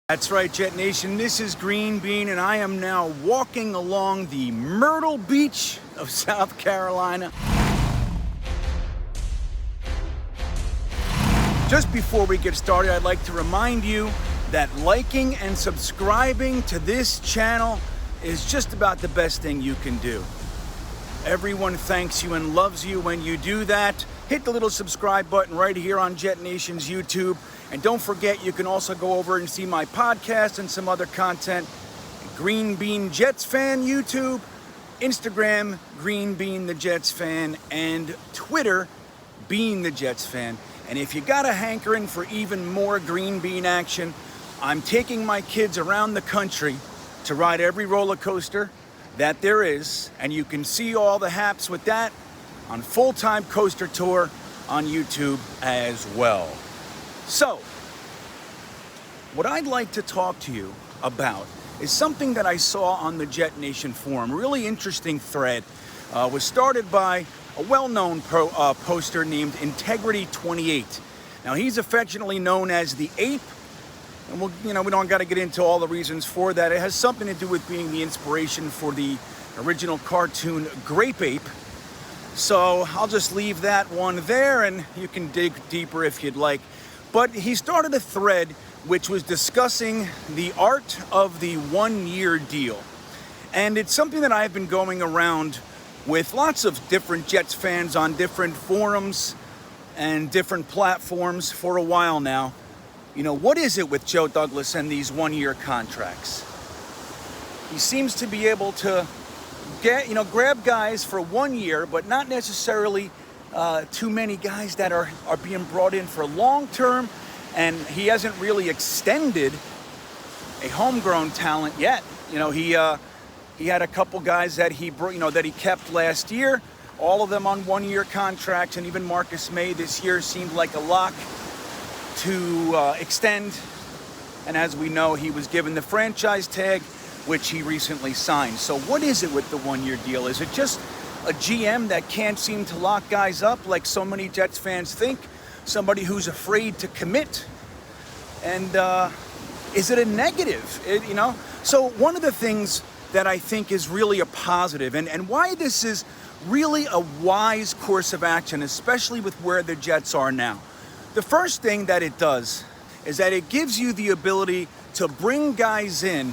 That's right, JetNation. This is GreenBean, and I am now walking along the Myrtle Beach of South Carolina. Just before we get started, I'd like to remind you that liking and subscribing to this channel is just about the best thing you can do. Everyone thanks you and loves you when you do that. Hit the little subscribe button right here on JetNation's YouTube. And don't forget, you can also go over and see my podcast and some other content. GreenBean Jets Fan YouTube, Instagram, GreenBean the Jets Fan, and Twitter, Bean the Jets Fan. And if you got a hankering for even more GreenBean action, I'm taking my kids around the country to ride every roller coaster that there is. And you can see all the haps with that on Full-Time Coaster Tour on YouTube as well. So, what I'd like to talk to you about is something that I saw on the JetNation forum. Really interesting thread. Was started by a well-known poster named Integrity28. Now, he's affectionately known as the Ape, and we don't got to get into all the reasons for that. It has something to do with being the inspiration for the original cartoon Grape Ape. So I'll just leave that one there, and you can dig deeper if you'd like. But he started a thread which was discussing the art of the one-year deal. And it's something that I've been going around with lots of different Jets fans on different forums and different platforms for a while now. You know, what is it with Joe Douglas and these one-year contracts? He seems to be able to grab guys for 1 year, but not necessarily too many guys that are being brought in for long term, and he hasn't really extended a homegrown talent yet. You know, he had a couple guys that he kept last year, all of them on 1 year contracts, and even Marcus May this year seemed like a lock to extend. And as we know, he was given the franchise tag, which he recently signed. So what is it with the 1 year deal? Is it just a GM that can't seem to lock guys up like so many Jets fans think? Somebody who's afraid to commit? And is it a negative? So one of the things that I think is really a positive, and why this is really a wise course of action, especially with where the Jets are now. The first thing that it does is that it gives you the ability to bring guys in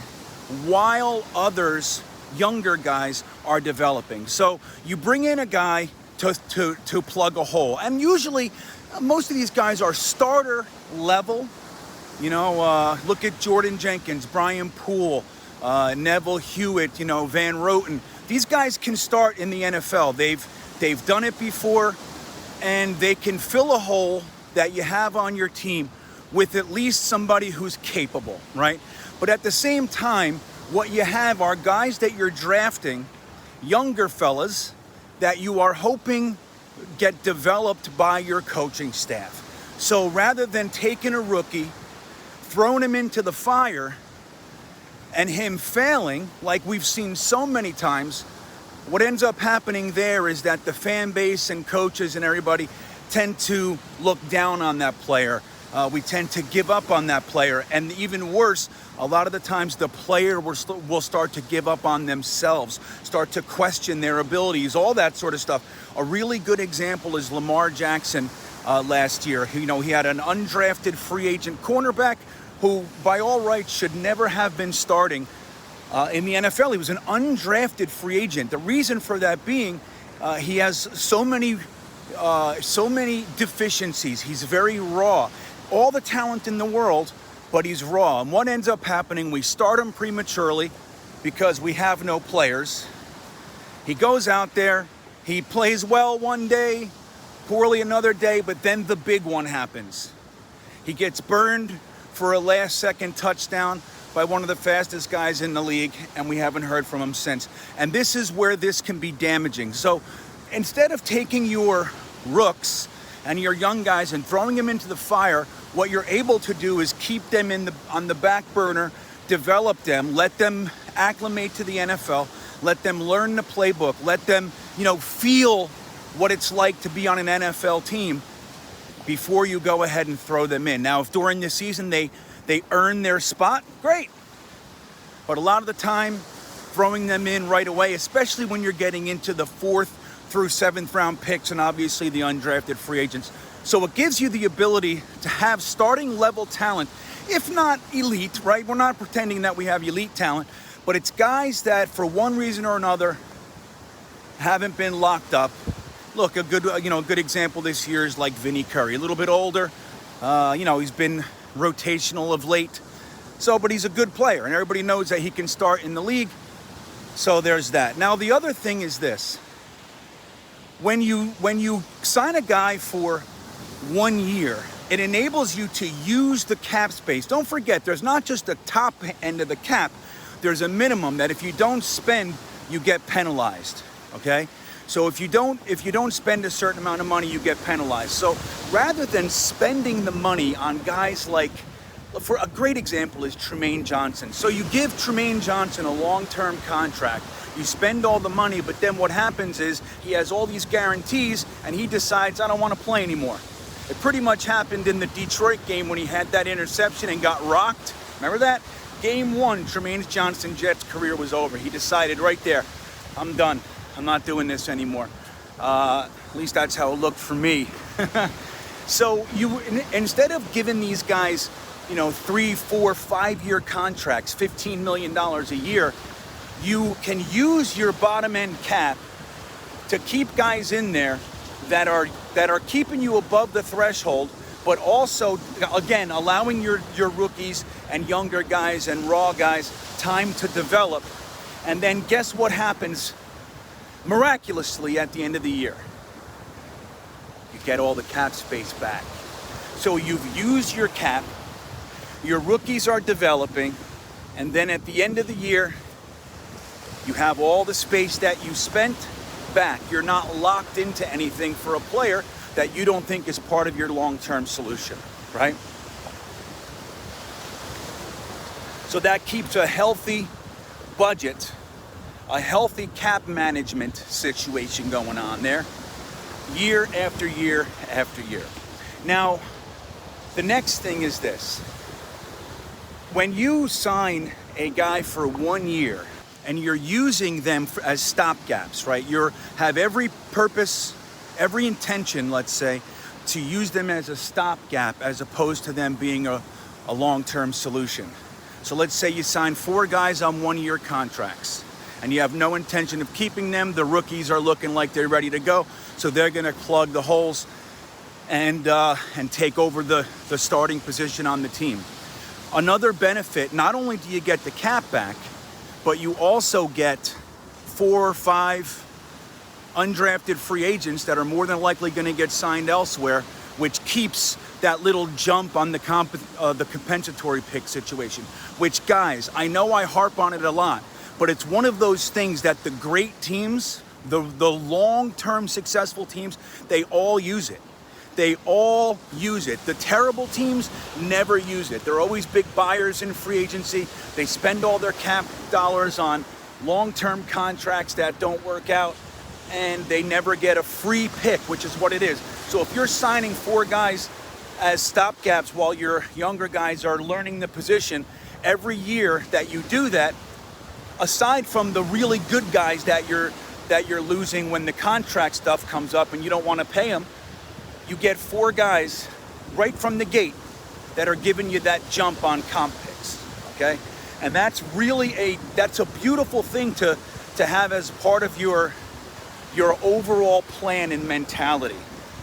while others, younger guys, are developing. So you bring in a guy to plug a hole. And usually, most of these guys are starter level. Look at Jordan Jenkins, Brian Poole, Neville Hewitt, Van Roten. These guys can start in the NFL. They've done it before, and they can fill a hole that you have on your team with at least somebody who's capable, right? But at the same time, what you have are guys that you're drafting, younger fellas, that you are hoping get developed by your coaching staff. So rather than taking a rookie, throwing him into the fire, and him failing, like we've seen so many times, what ends up happening there is that the fan base and coaches and everybody tend to look down on that player. We tend to give up on that player. And even worse, a lot of the times the player will start to give up on themselves, start to question their abilities, all that sort of stuff. A really good example is Lamar Jackson last year. He had an undrafted free agent cornerback who, by all rights, should never have been starting in the NFL. He was an undrafted free agent. The reason for that being he has so many deficiencies. He's very raw. All the talent in the world, but he's raw. And what ends up happening, we start him prematurely because we have no players. He goes out there, he plays well one day, poorly another day, but then the big one happens. He gets burned for a last-second touchdown by one of the fastest guys in the league, and we haven't heard from him since. And this is where this can be damaging. So instead of taking your rooks and your young guys and throwing them into the fire, what you're able to do is keep them on the back burner, develop them, let them acclimate to the NFL, let them learn the playbook, let them, feel what it's like to be on an NFL team before you go ahead and throw them in. Now, if during the season they they earn their spot, great. But a lot of the time, throwing them in right away, especially when you're getting into the 4th through 7th round picks and obviously the undrafted free agents. So it gives you the ability to have starting level talent, if not elite, right? We're not pretending that we have elite talent, but it's guys that for one reason or another haven't been locked up. Look, a good example this year is like Vinny Curry, a little bit older. He's been rotational of late. So, but he's a good player, and everybody knows that he can start in the league. So there's that. Now, the other thing is this. When you sign a guy for 1 year, it enables you to use the cap space. Don't forget, there's not just the top end of the cap. There's a minimum that if you don't spend, you get penalized, okay? So if you don't spend a certain amount of money, you get penalized. So rather than spending the money on guys like, for a great example is Trumaine Johnson. So you give Trumaine Johnson a long-term contract, you spend all the money, but then what happens is he has all these guarantees and he decides, I don't want to play anymore. It pretty much happened in the Detroit game when he had that interception and got rocked. Remember that? Game 1, Trumaine Johnson Jets' career was over. He decided right there, I'm done. I'm not doing this anymore. At least that's how it looked for me. So instead of giving these guys 3, 4, 5-year contracts, $15 million a year, you can use your bottom end cap to keep guys in there that are keeping you above the threshold, but also, again, allowing your rookies and younger guys and raw guys time to develop. And then guess what happens miraculously at the end of the year? You get all the cap space back. So you've used your cap, your rookies are developing, and then at the end of the year, you have all the space that you spent back. You're not locked into anything for a player that you don't think is part of your long-term solution, right? So that keeps a healthy budget, a healthy cap management situation going on there, year after year after year. Now, the next thing is this. When you sign a guy for 1 year and you're using them as stopgaps, right? You have every purpose, every intention, let's say, to use them as a stopgap as opposed to them being a long-term solution. So let's say you sign 4 guys on 1-year contracts and you have no intention of keeping them. The rookies are looking like they're ready to go. So they're gonna plug the holes and take over the starting position on the team. Another benefit, not only do you get the cap back, but you also get 4 or 5 undrafted free agents that are more than likely going to get signed elsewhere, which keeps that little jump on the compensatory pick situation. Which, guys, I know I harp on it a lot, but it's one of those things that the great teams, the long-term successful teams, they all use it. They all use it. The terrible teams never use it. They're always big buyers in free agency. They spend all their cap dollars on long-term contracts that don't work out, and they never get a free pick, which is what it is. So if you're signing 4 guys as stopgaps while your younger guys are learning the position, every year that you do that, aside from the really good guys that you're losing when the contract stuff comes up and you don't want to pay them, you get 4 guys right from the gate that are giving you that jump on comp picks, okay? And that's really that's a beautiful thing to have as part of your overall plan and mentality,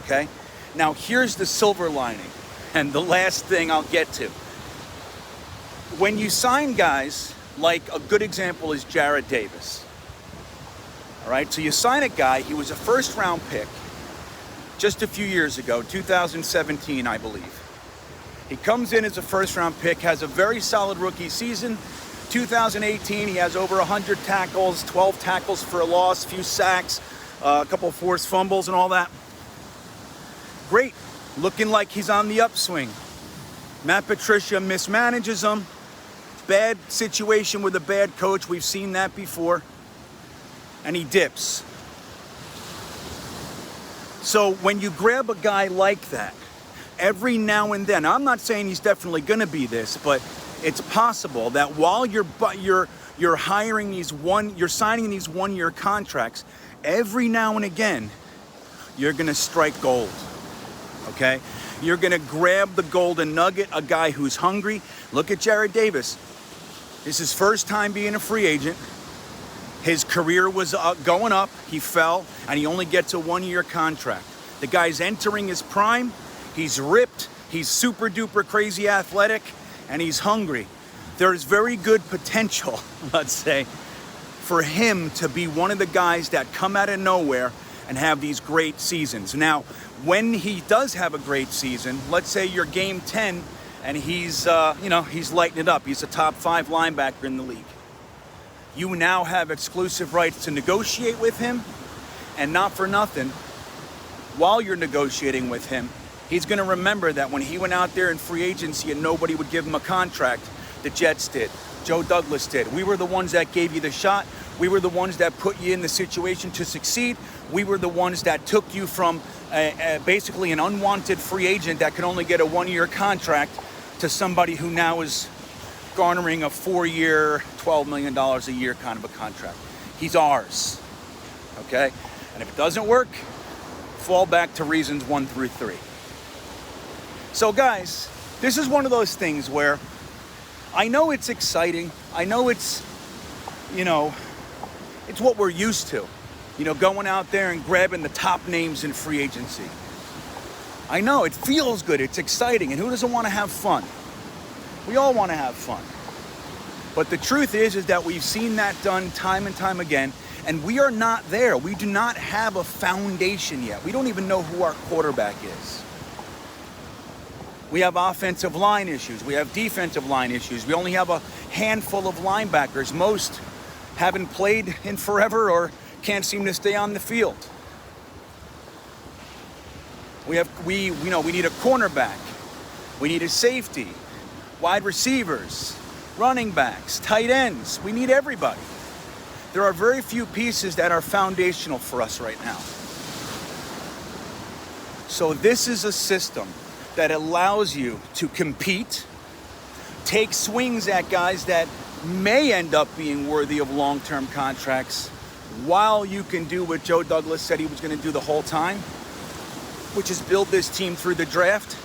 okay? Now here's the silver lining, and the last thing I'll get to. When you sign guys, like a good example is Jarrad Davis, all right? So you sign a guy, he was a first-round pick, just a few years ago, 2017, I believe. He comes in as a first-round pick, has a very solid rookie season. 2018, he has over 100 tackles, 12 tackles for a loss, few sacks, a couple of forced fumbles and all that. Great, looking like he's on the upswing. Matt Patricia mismanages him. Bad situation with a bad coach, we've seen that before. And he dips. So when you grab a guy like that every now and then, I'm not saying he's definitely going to be this, but it's possible that while you're hiring you're signing these 1-year contracts, every now and again, you're going to strike gold. Okay? You're going to grab the Golden Nugget, a guy who's hungry. Look at Jared Davis. This is his first time being a free agent. His career was going up. He fell, and he only gets a 1-year contract. The guy's entering his prime. He's ripped. He's super duper crazy athletic, and he's hungry. There's very good potential, let's say, for him to be one of the guys that come out of nowhere and have these great seasons. Now, when he does have a great season, let's say you're game 10 and he's lighting it up. He's a top 5 linebacker in the league. You now have exclusive rights to negotiate with him, and not for nothing, while you're negotiating with him, he's going to remember that when he went out there in free agency and nobody would give him a contract, the Jets did. Joe Douglas did. We were the ones that gave you the shot. We were the ones that put you in the situation to succeed. We were the ones that took you from basically an unwanted free agent that could only get a 1-year contract to somebody who now is garnering a 4-year, $12 million a year kind of a contract. He's ours, okay? And if it doesn't work, fall back to reasons 1 through 3. So guys, this is one of those things where I know it's exciting. I know it's, it's what we're used to. Going out there and grabbing the top names in free agency. I know, it feels good, it's exciting, and who doesn't want to have fun? We all want to have fun. But the truth is that we've seen that done time and time again, and we are not there. We do not have a foundation yet. We don't even know who our quarterback is. We have offensive line issues. We have defensive line issues. We only have a handful of linebackers. Most haven't played in forever or can't seem to stay on the field. We need a cornerback. We need a safety, wide receivers, running backs, tight ends. We need everybody. There are very few pieces that are foundational for us right now. So this is a system that allows you to compete, take swings at guys that may end up being worthy of long-term contracts, while you can do what Joe Douglas said he was going to do the whole time, which is build this team through the draft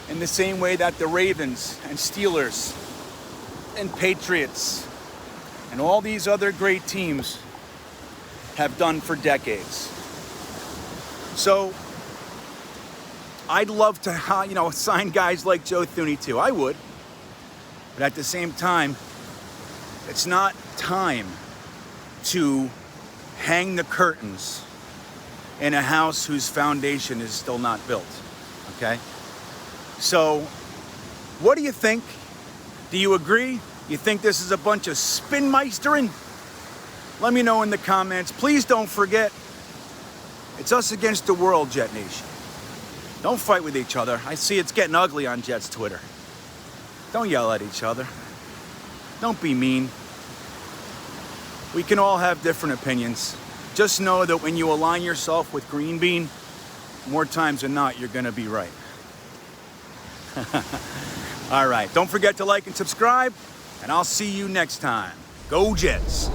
in the same way that the Ravens and Steelers and Patriots and all these other great teams have done for decades. So I'd love to, sign guys like Joe Thuney too. I would. But at the same time, it's not time to hang the curtains in a house whose foundation is still not built. Okay? So, what do you think? Do you agree? You think this is a bunch of spinmeistering? Let me know in the comments. Please don't forget, it's us against the world, JetNation. Don't fight with each other. I see it's getting ugly on Jet's Twitter. Don't yell at each other. Don't be mean. We can all have different opinions. Just know that when you align yourself with GreenBean, more times than not, you're going to be right. All right. Don't forget to like and subscribe, and I'll see you next time. Go Jets.